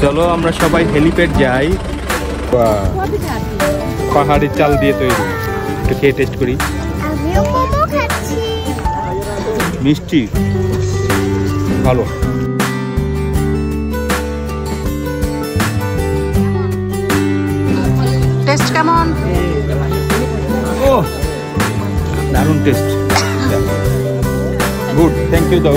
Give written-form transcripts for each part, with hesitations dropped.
চলো আমরা সবাই হেলিপ্যাড যাই। পাহাড়ি চাল দিয়ে তৈরি, একটু খেয়ে টেস্ট করি। মিষ্টি, ভালো। টেস্ট কেমন? ও দারুণ টেস্ট, গুড, থ্যাংক ইউ। দাও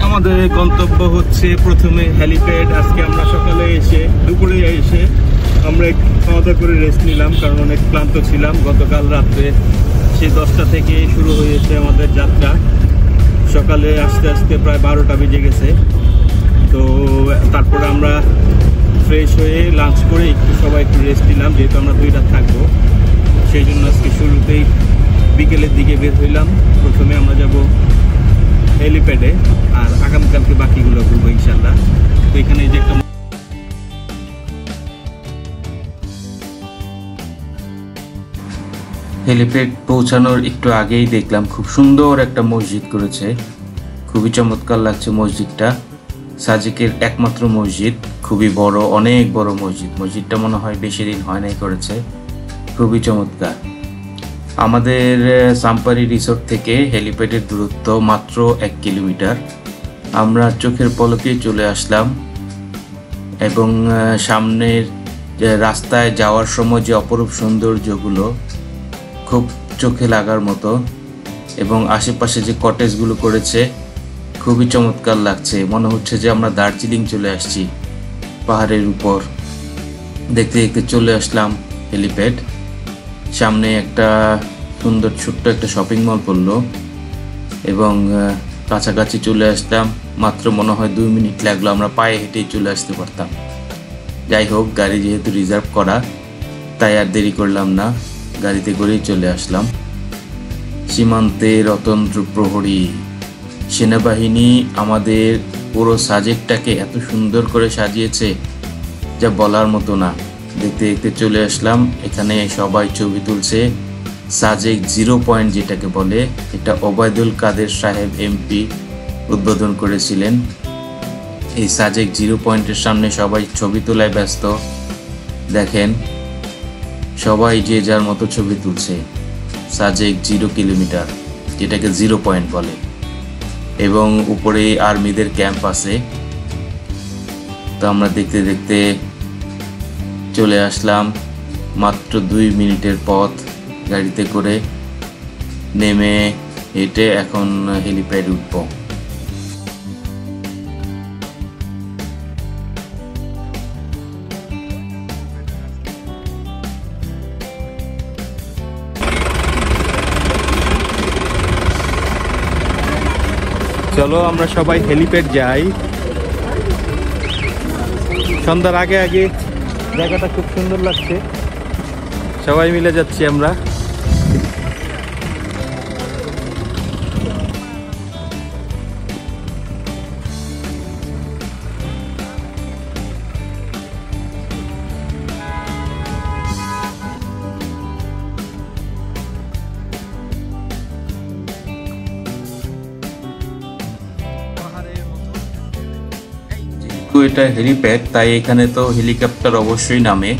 আমাদের গন্তব্য হচ্ছে প্রথমে হেলিপ্যাড। আজকে আমরা সকালে এসে দুপুরে এসে আমরা খাওয়া দাওয়া করে রেস্ট নিলাম, কারণ অনেক ক্লান্ত ছিলাম। গতকাল রাত্রে সে 10টা থেকে শুরু হয়েছে আমাদের যাত্রা। সকালে আস্তে আস্তে প্রায় 12টা বেজে গেছে। তো তারপরে আমরা ফ্রেশ হয়ে লাঞ্চ করে সবাই একটু রেস্ট নিলাম, যেহেতু আমরা 2 রাত থাকবো। সেই জন্য আজকে শুরুতেই বিকেলের দিকে বের হইলাম। প্রথমে আমরা যাব হেলিপ্যাডে, আর আগামীকালকে বাকিগুলো ঘুরবো ইনশাল্লাহ। তো এখানে যে একটা হেলিপ্যাড পৌঁছানোর একটু আগেই দেখলাম খুব সুন্দর একটা মসজিদ করেছে, খুবই চমৎকার লাগছে মসজিদটা। সাজেকের একমাত্র মসজিদ, খুবই বড়, অনেক বড় মসজিদ। মসজিদটা মনে হয় বেশি দিন হয় নাই করেছে, খুবই চমৎকার। আমাদের সাম্পারি রিসোর্ট থেকে হেলিপ্যাডের দূরত্ব মাত্র 1 কিলোমিটার। আমরা চোখের পলকে চলে আসলাম, এবং সামনের রাস্তায় যাওয়ার সময় যে অপরূপ সৌন্দর্যগুলো খুব চোখে লাগার মতো, এবং আশেপাশে যে কটেজগুলো করেছে খুবই চমৎকার লাগছে। মনে হচ্ছে যে আমরা দার্জিলিং চলে আসছি পাহাড়ের উপর। দেখতে দেখতে চলে আসলাম হেলিপ্যাড। সামনে একটা সুন্দর ছোট্ট একটা শপিং মল পড়লো, এবং কাছাকাছি চলে আসলাম। মাত্র মনে হয় 2 মিনিট লাগলো, আমরা পায়ে হেঁটেই চলে আসতে পারতাম। যাই হোক, গাড়ি যেহেতু রিজার্ভ করা, তাই আর দেরি করলাম না, গাড়িতে করেই চলে আসলাম। সীমান্তে রতন্ত্র প্রহরী সেনাবাহিনী আমাদের পুরো সাজেকটাকে এত সুন্দর করে সাজিয়েছে যা বলার মতো না। দেখতে দেখতে চলে আসলাম, এখানে সবাই ছবি তুলছে। সাজেক 0 পয়েন্ট যেটাকে বলে, এটা ওবায়দুল কাদের সাহেব এমপি উদ্বোধন করেছিলেন। এই সাজেক 0 পয়েন্টের সামনে সবাই ছবি তোলায় ব্যস্ত। দেখেন, সবাই যে যার মতো ছবি তুলছে। সাজেক 0 কিলোমিটার, যেটাকে 0 পয়েন্ট বলে, এবং উপরে আর্মিদের ক্যাম্প আছে। তো আমরা দেখতে দেখতে চলে আসলাম। মাত্র 2 মিনিটের পথ গাড়িতে করে, নেমে হেঁটে এখন হেলিপ্যাড উঠবো। চলো আমরা সবাই হেলিপ্যাড যাই। সন্ধ্যার আগে আগে জায়গাটা খুব সুন্দর লাগছে, সবাই মিলে যাচ্ছি আমরা। এটা হেলিপ্যাড, তাই এখানে তো হেলিকপ্টার অবশ্যই নামে।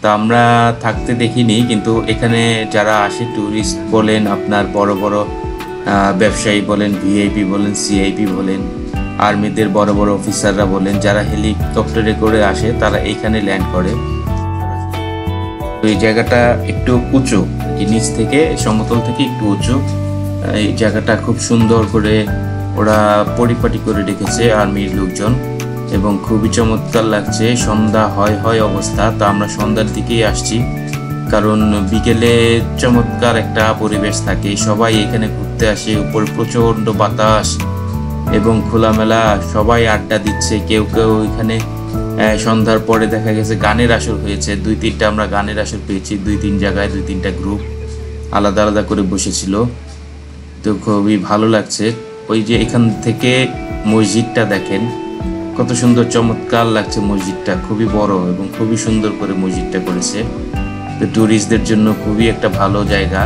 তা আমরা থাকতে দেখিনি, কিন্তু এখানে যারা আসে ট্যুরিস্ট বলেন, আপনার বড় বড় ব্যবসায়ী বলেন, ভিআইপি বলেন, সিআইপি বলেন, আর্মিদের বড় বড় অফিসাররা বলেন, যারা হেলিকপ্টারে করে আসে তারা এইখানে ল্যান্ড করে। তো এই জায়গাটা একটু উঁচু, নিচ থেকে সমতল থেকে একটু উঁচু। এই জায়গাটা খুব সুন্দর করে ওরা পরিপাটি করে রেখেছে আর্মির লোকজন, এবং খুবই চমৎকার লাগছে। সন্ধ্যা হয় অবস্থা, তো আমরা সন্ধ্যার দিকেই আসছি, কারণ বিকেলে চমৎকার একটা পরিবেশ থাকে। সবাই এখানে ঘুরতে আসে, উপর প্রচণ্ড বাতাস এবং খোলামেলা, সবাই আড্ডা দিচ্ছে। কেউ কেউ এখানে সন্ধ্যার পরে দেখা গেছে গানের আসর হয়েছে, 2-3টা আমরা গানের আসর পেয়েছি। 2-3 জায়গায় 2-3টা গ্রুপ আলাদা আলাদা করে বসেছিল। তো খুবই ভালো লাগছে ওই যে এখান থেকে মসজিদটা দেখেন, কত সুন্দর চমৎকার লাগছে মসজিদটা, খুবই বড় এবং খুবই সুন্দর করে মসজিদটা করেছে। তো ট্যুরিস্টদের জন্য খুবই একটা ভালো জায়গা,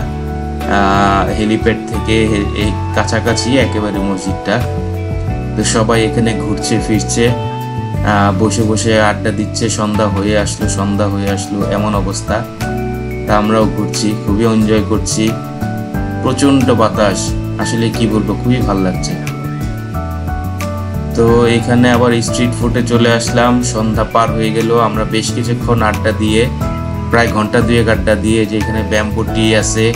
হেলিপ্যাড থেকে এই কাছাকাছি একেবারে মসজিদটা। তো সবাই এখানে ঘুরছে ফিরছে, বসে বসে আড্ডা দিচ্ছে। সন্ধ্যা হয়ে আসলো এমন অবস্থা। তা আমরাও ঘুরছি, খুবই এনজয় করছি। প্রচন্ড বাতাস, আসলে কি বলবো, খুবই ভালো লাগছে। তো এখানে আবার স্ট্রিট ফুডে চলে আসলাম। সন্ধ্যা পার হয়ে গেল, আমরা বেশ কিছুক্ষণ আড্ডা দিয়ে, প্রায় ঘন্টা 2 আড্ডা দিয়ে, যে এখানে ব্যাম্বু টি আছে,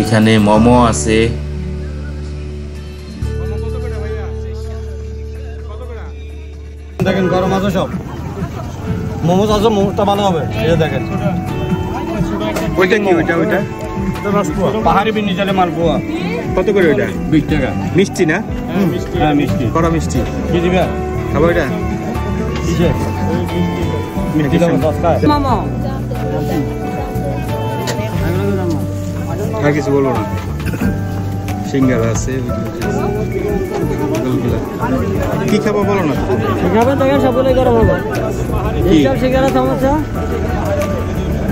এখানে মোমো আছে। দেখেন গরম আছে সব, মোমোজ আছে, মোমোটা ভালো হবে। এই দেখেন ওইটা কি? ওইটা পাহাড়ি বিন্নি চালে মালপোয়া। কত করে ওইটা? 20 টাকা। মিষ্টি না? হ্যাঁ মিষ্টি। কড়া মিষ্টি। কি দিবে? খাবো এটা? কিসে? মিষ্টি দাম 10 টাকা। মামা আর কিছু বলবো না। সিঙ্গারা আছে, কি খাবো বলো না। সিঙ্গারা দেখেন সবগুলোই গরম হবে। এই সব সিঙ্গারা সমস্যা।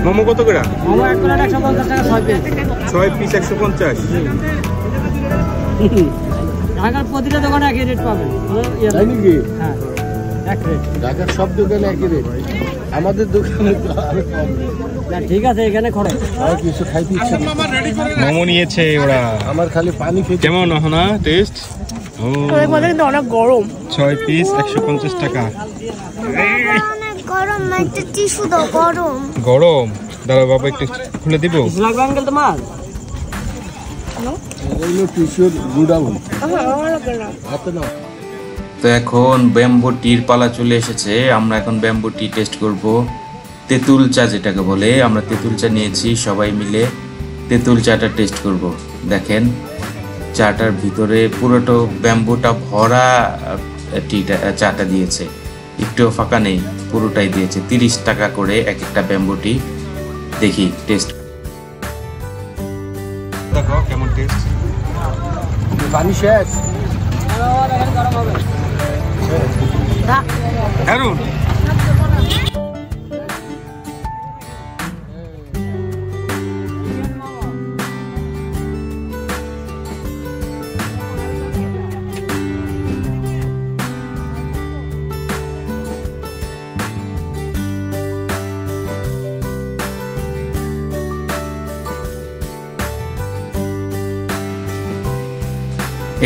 মোমো কত করে? মোমো 1 প্লেট 150 টাকা 6 পিস। 6 পিস 150। ঢাকার প্রতিটা দোকানে একই রেট পাবেন। তাই নাকি? হ্যাঁ, এক রেট। ঢাকার সব দোকানে একই রেট, আমাদের দোকানে না। ঠিক আছে, এখানে খরচ আর কিছু খাইতে ইচ্ছা নেই। মোমো নিয়েছে ওরা, আমার খালি পানি খেতে। কেমন না টেস্ট? ও বলে কিন্তু অনেক গরম। 6 পিস 150 টাকা। অনেক গরম, একটা টিস্যু দাও। গরম গরম, দাঁড়াও বাবা একটু খুলে দিব। লাগবে আঙ্কেল তোমার? এগুলো টিস্যুর গুড়াউন। আমার লাগে না। হাতে নাও। তো এখন ব্যাম্বু টির পালা চলে এসেছে। আমরা এখন ব্যাম্বু টি টেস্ট করব। তেঁতুল চা যেটাকে বলে, আমরা তেঁতুল চা নিয়েছি। সবাই মিলে তেঁতুল চাটা টেস্ট করব। দেখেন চাটার ভিতরে পুরোটা ব্যাম্বুটা ভরা টিটা, চাটা দিয়েছে, একটুও ফাঁকা নেই, পুরোটাই দিয়েছে। 30 টাকা করে এক একটা ব্যাম্বু টি। দেখি টেস্ট, দেখো কেমন টেস্ট। পানি শেষ। হারুন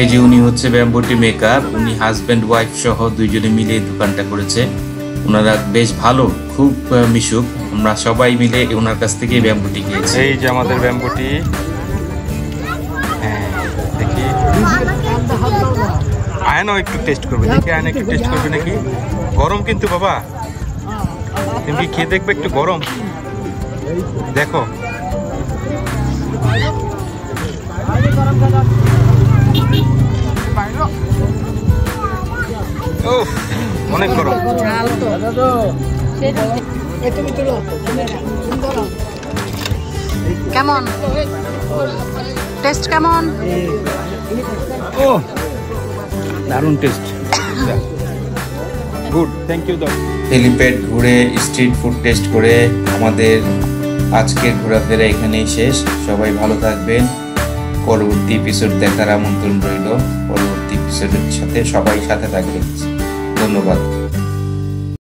এই যে উনি হচ্ছে ব্যাম্বু টি মেকার। উনি হাজব্যান্ড ওয়াইফ সহ দুইজনে মিলে দোকানটা করেছে। ওনারা বেশ ভালো, খুব মিশুক। আমরা সবাই মিলে ওনার কাছ থেকে ব্যাম্বু টি খেয়েছি। এই যে আমাদের ব্যাম্বু টি। হ্যাঁ দেখি, আয়না একটু টেস্ট করবে। দেখি আয়না একটু টেস্ট করবে নাকি। গরম কিন্তু বাবা, তুমি কি খেয়ে দেখবে একটু গরম? দেখো অনেক গরম। কেমন টেস্ট? কেমন? ও দারুণ taste, good, thank you. Helipad ঘুরে স্ট্রিট ফুড টেস্ট করে আমাদের আজকের ঘোরাফেরা এখানেই শেষ। সবাই ভালো থাকবেন। পরবর্তী এপিসোড দেখার আমন্ত্রণ রইল। পরবর্তী এপিসোডের সাথে সবাই সাথে থাকবেন। ধন্যবাদ।